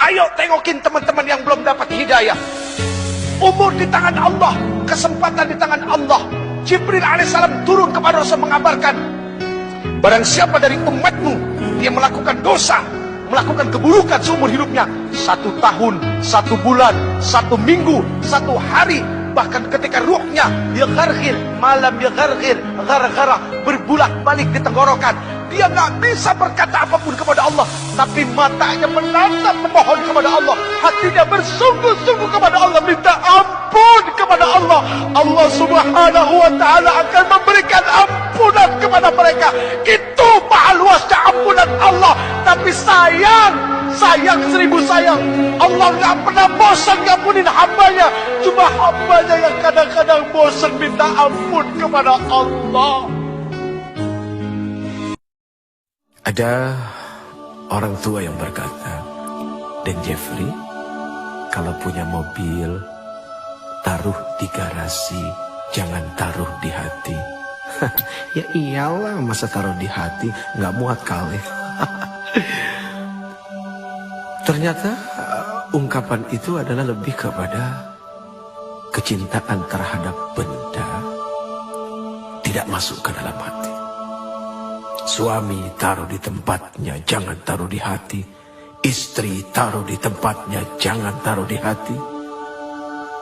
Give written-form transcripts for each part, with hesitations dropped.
Ayo tengokin teman-teman yang belum dapat hidayah. Umur di tangan Allah, kesempatan di tangan Allah. Jibril alaihissalam turun kepada Rasul mengabarkan, barang siapa dari umatmu dia melakukan dosa, melakukan keburukan seumur hidupnya, 1 tahun, 1 bulan, 1 minggu, 1 hari, bahkan ketika ruhnya yagharghir, malam yagharghir, gargara, berbulak-balik di tenggorokan, dia nggak bisa berkata apapun kepada Allah, tapi matanya menatap memohon kepada Allah, hatinya bersungguh-sungguh kepada Allah, minta ampun kepada Allah. Allah subhanahu wa ta'ala akan memberikan ampunan kepada mereka. Itu maha luasnya ampunan Allah. Tapi sayang 1000 sayang, Allah nggak pernah bosan ngampunin hambanya. Cuma hambanya yang kadang-kadang bosan minta ampun kepada Allah. Ada orang tua yang berkata, "Dan Jeffrey, kalau punya mobil, taruh di garasi, jangan taruh di hati." Ya iyalah, masa taruh di hati, nggak muat kali. Ternyata ungkapan itu adalah lebih kepada kecintaan terhadap benda tidak masuk ke dalam hati. Suami taruh di tempatnya, jangan taruh di hati. Istri taruh di tempatnya, jangan taruh di hati.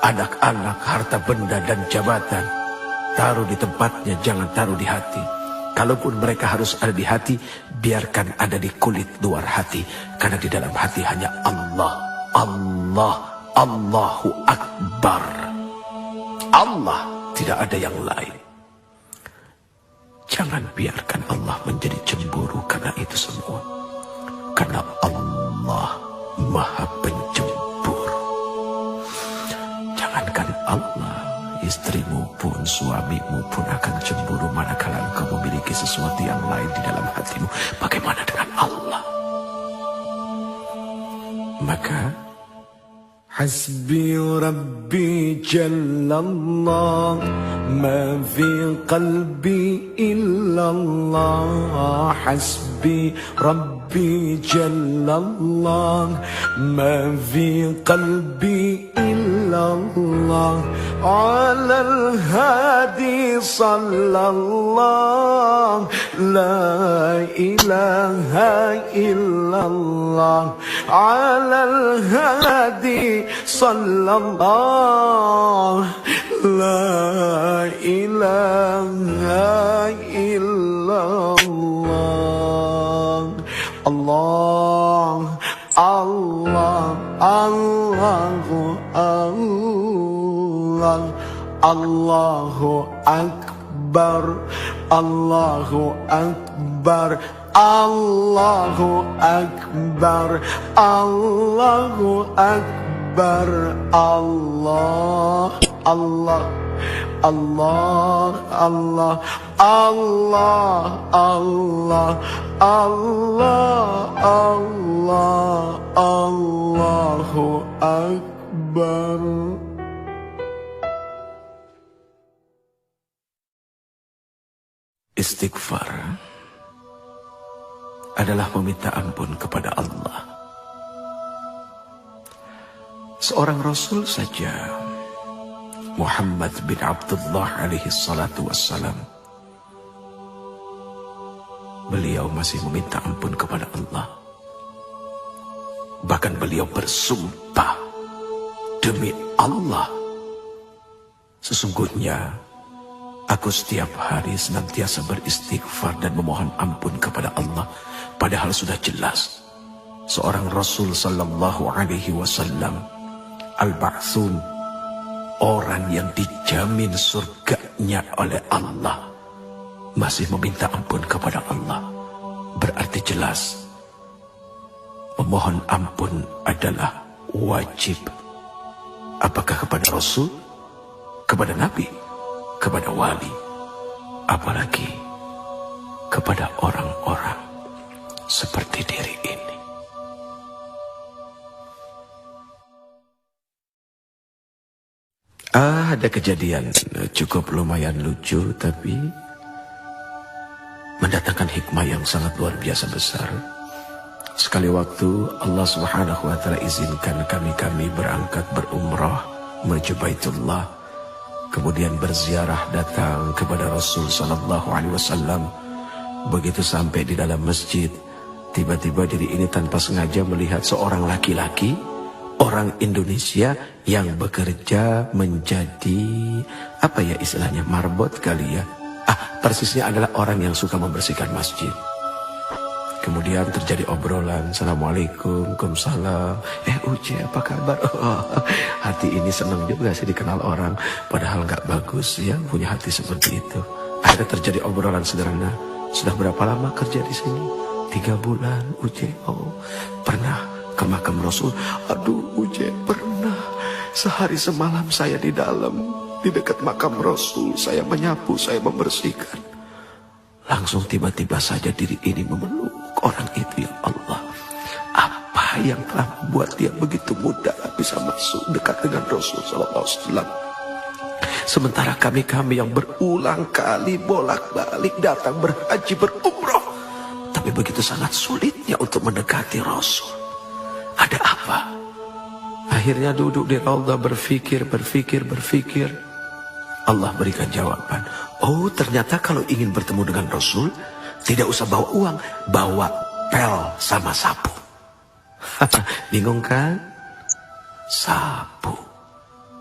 Anak-anak, harta benda dan jabatan, taruh di tempatnya, jangan taruh di hati. Kalaupun mereka harus ada di hati, biarkan ada di kulit luar hati. Karena di dalam hati hanya Allah, Allah, Allahu Akbar. Allah, tidak ada yang lain. Jangan biarkan Allah menjadi cemburu karena itu semua. Karena Allah Maha Pencemburu. Jangankan Allah, istrimu pun, suamimu pun akan cemburu manakala engkau memiliki sesuatu yang lain di dalam hatimu. Bagaimana dengan Allah? Maka Hasbi Rabbi Jallallah, ma fi qalbi illallah. Hasbi Rabbi Jallallah, ma fi qalbi illallah. Ala al-hadi sallallahu, la ilaha illallah. Ala al-hadi sallallahu, la ilaha illallah. Allah, Allah, Allahu Allah, Allahu Akbar, Allahu Akbar, Allahu Akbar, Allahu Akbar, Allah, Allah, Allah, Allah, Allah, Allah, Allah, Allah, Allahu Akbar. Istighfar adalah meminta ampun kepada Allah. Seorang Rasul saja, Muhammad bin Abdullah alaihi salatu wassalam, beliau masih meminta ampun kepada Allah. Bahkan beliau bersumpah, demi Allah, sesungguhnya aku setiap hari senantiasa beristighfar dan memohon ampun kepada Allah. Padahal sudah jelas seorang Rasul sallallahu alaihi wasallam, al-ba'thun, orang yang dijamin surganya oleh Allah, masih meminta ampun kepada Allah. Berarti jelas memohon ampun adalah wajib. Apakah kepada Rasul, kepada Nabi, kepada wali, apalagi kepada orang-orang seperti diri ini. Ada kejadian cukup lumayan lucu, tapi mendatangkan hikmah yang sangat luar biasa besar. Sekali waktu Allah Subhanahu wa taala izinkan kami berangkat berumrah menuju Baitullah, kemudian berziarah datang kepada Rasul sallallahu alaihi wasallam. Begitu sampai di dalam masjid, tiba-tiba diri ini tanpa sengaja melihat seorang laki-laki, orang Indonesia yang bekerja menjadi apa ya istilahnya, marbot kali ya. Persisnya adalah orang yang suka membersihkan masjid. Kemudian terjadi obrolan, Assalamualaikum, Waalaikumsalam. Uce, apa kabar? Hati ini senang juga sih dikenal orang, padahal nggak bagus ya punya hati seperti itu. Akhirnya terjadi obrolan sederhana. Sudah berapa lama kerja di sini? 3 bulan, Uce. Oh, pernah ke makam Rasul? Aduh, Uce, pernah. Sehari semalam saya di dalam, di dekat makam Rasul. Saya menyapu, saya membersihkan. Langsung tiba-tiba saja diri ini memeluk orang itu. Ya Allah, apa yang telah membuat dia begitu mudah bisa masuk dekat dengan Rasul sallallahu alaihi wasallam? Sementara kami yang berulang kali bolak-balik datang berhaji berumrah, tapi begitu sangat sulitnya untuk mendekati Rasul. Ada apa? Akhirnya duduk di raudhah berfikir. Allah berikan jawaban. Oh, ternyata kalau ingin bertemu dengan Rasul, tidak usah bawa uang, bawa pel sama sapu. Bingung kan? Sapu.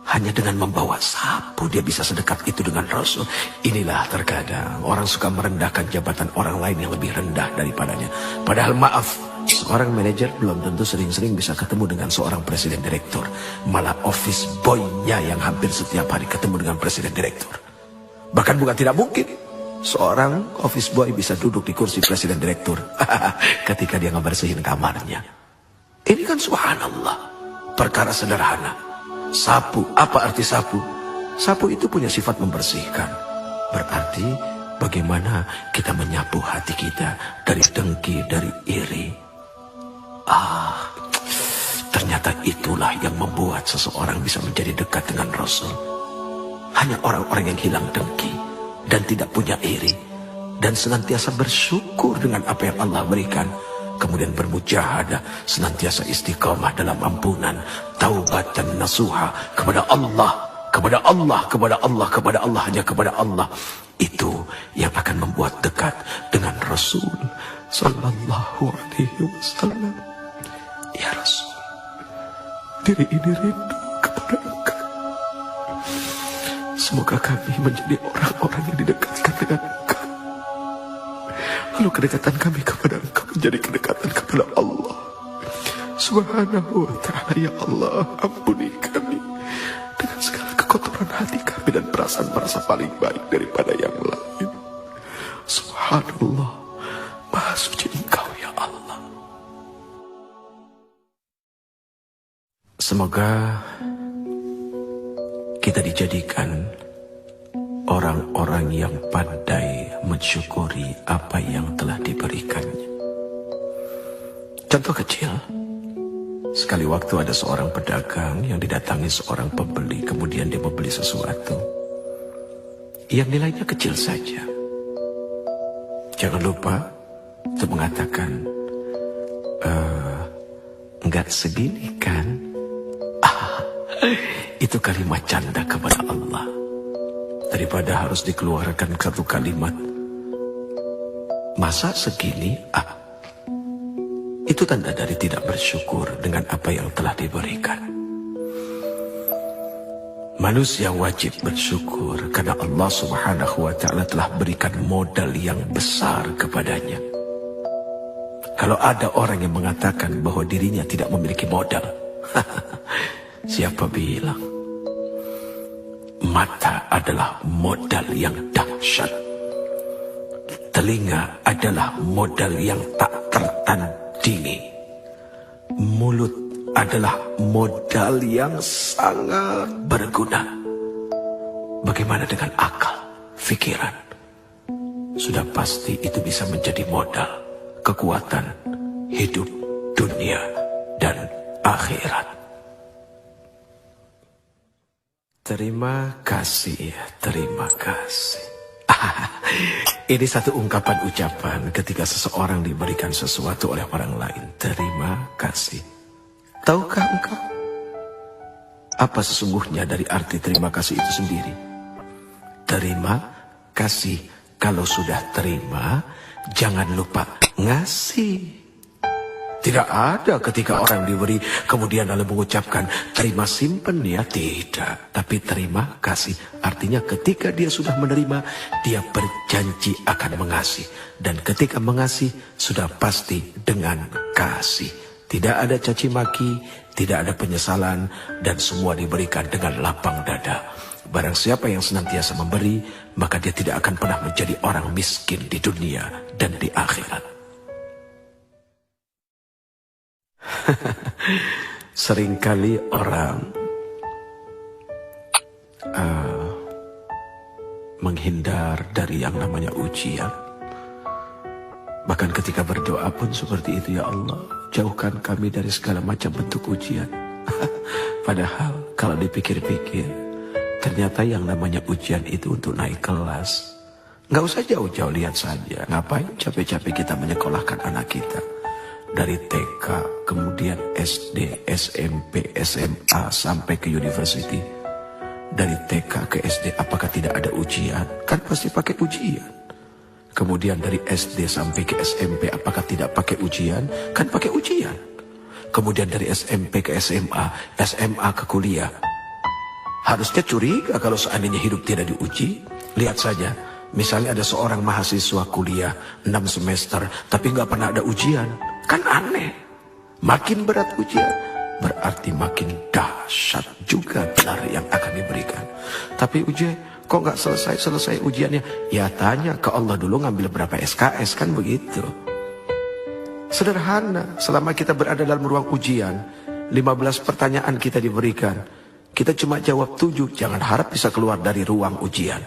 Hanya dengan membawa sapu dia bisa sedekat itu dengan Rasul. Inilah terkadang orang suka merendahkan jabatan orang lain yang lebih rendah daripadanya. Padahal maaf, seorang manajer belum tentu sering-sering bisa ketemu dengan seorang presiden direktur. Malah office boy-nya yang hampir setiap hari ketemu dengan presiden direktur. Bahkan bukan tidak mungkin seorang office boy bisa duduk di kursi presiden direktur ketika dia ngebersihin kamarnya. Ini kan subhanallah, perkara sederhana. Sapu, apa arti sapu? Sapu itu punya sifat membersihkan. Berarti bagaimana kita menyapu hati kita dari dengki, dari iri. Ternyata itulah yang membuat seseorang bisa menjadi dekat dengan Rasul. Hanya orang-orang yang hilang dengki dan tidak punya iri, dan senantiasa bersyukur dengan apa yang Allah berikan, kemudian bermujahadah, senantiasa istiqamah dalam ampunan, taubat dan nasuha kepada Allah, hanya kepada Allah. Itu yang akan membuat dekat dengan Rasul sallallahu alaihi wasallam. Ya Rasul, diri ini rindu kepada Engkau. Semoga kami menjadi orang-orang yang didekatkan dengan Engkau. Lalu kedekatan kami kepada Engkau menjadi kedekatan kepada Allah Subhanahu wa ta'ala. Ya Allah, ampuni kami dengan segala kekotoran hati kami dan perasaan merasa paling baik daripada yang lain. Subhanallah, Maha suci Engkau ya Allah. Semoga kita dijadikan orang-orang yang pandai mensyukuri apa yang telah diberikannya. Contoh kecil, sekali waktu ada seorang pedagang yang didatangi seorang pembeli, kemudian dia membeli sesuatu yang nilainya kecil saja. Jangan lupa untuk mengatakan, enggak segini kan? Itu kalimat canda kepada Allah. Daripada harus dikeluarkan satu kalimat, masa segini? Itu tanda dari tidak bersyukur dengan apa yang telah diberikan. Manusia wajib bersyukur karena Allah Subhanahu wa ta'ala telah berikan modal yang besar kepadanya. Kalau ada orang yang mengatakan bahwa dirinya tidak memiliki modal, siapa bilang? Mata adalah modal yang dahsyat. Telinga adalah modal yang tak tertandingi. Mulut adalah modal yang sangat berguna. Bagaimana dengan akal, pikiran? Sudah pasti itu bisa menjadi modal kekuatan hidup dunia dan akhirat. Terima kasih. Ini satu ungkapan ucapan ketika seseorang diberikan sesuatu oleh orang lain. Terima kasih. Tahukah engkau apa sesungguhnya dari arti terima kasih itu sendiri? Terima kasih. Kalau sudah terima, jangan lupa ngasih. Tidak ada ketika orang diberi kemudian lalu mengucapkan terima simpen ya, tidak. Tapi terima kasih artinya ketika dia sudah menerima, dia berjanji akan mengasihi. Dan ketika mengasihi sudah pasti dengan kasih. Tidak ada caci maki, tidak ada penyesalan, dan semua diberikan dengan lapang dada. Barang siapa yang senantiasa memberi, maka dia tidak akan pernah menjadi orang miskin di dunia dan di akhirat. Seringkali orang menghindar dari yang namanya ujian. Bahkan ketika berdoa pun seperti itu, ya Allah, jauhkan kami dari segala macam bentuk ujian. Padahal kalau dipikir-pikir, ternyata yang namanya ujian itu untuk naik kelas. Nggak usah jauh-jauh, lihat saja. Ngapain capek-capek kita menyekolahkan anak kita dari TK, kemudian SD, SMP, SMA, sampai ke university. Dari TK ke SD, apakah tidak ada ujian? Kan pasti pakai ujian. Kemudian dari SD sampai ke SMP, apakah tidak pakai ujian? Kan pakai ujian. Kemudian dari SMP ke SMA, SMA ke kuliah. Harusnya curiga kalau seandainya hidup tidak diuji. Lihat saja, misalnya ada seorang mahasiswa kuliah 6 semester, tapi nggak pernah ada ujian. Kan aneh. Makin berat ujian, berarti makin dahsyat juga gelar yang akan diberikan. Tapi ujian, kok nggak selesai ujiannya? Ya tanya ke Allah dulu, ngambil berapa SKS, kan begitu. Sederhana, selama kita berada dalam ruang ujian, 15 pertanyaan kita diberikan. Kita cuma jawab 7, jangan harap bisa keluar dari ruang ujian.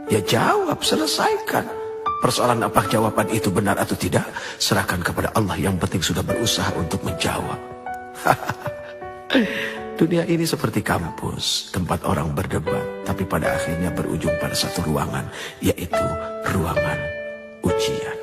Ya jawab, selesaikan. Persoalan apa jawaban itu benar atau tidak, serahkan kepada Allah, yang penting sudah berusaha untuk menjawab. Dunia ini seperti kampus, tempat orang berdebat, tapi pada akhirnya berujung pada satu ruangan, yaitu ruangan ujian.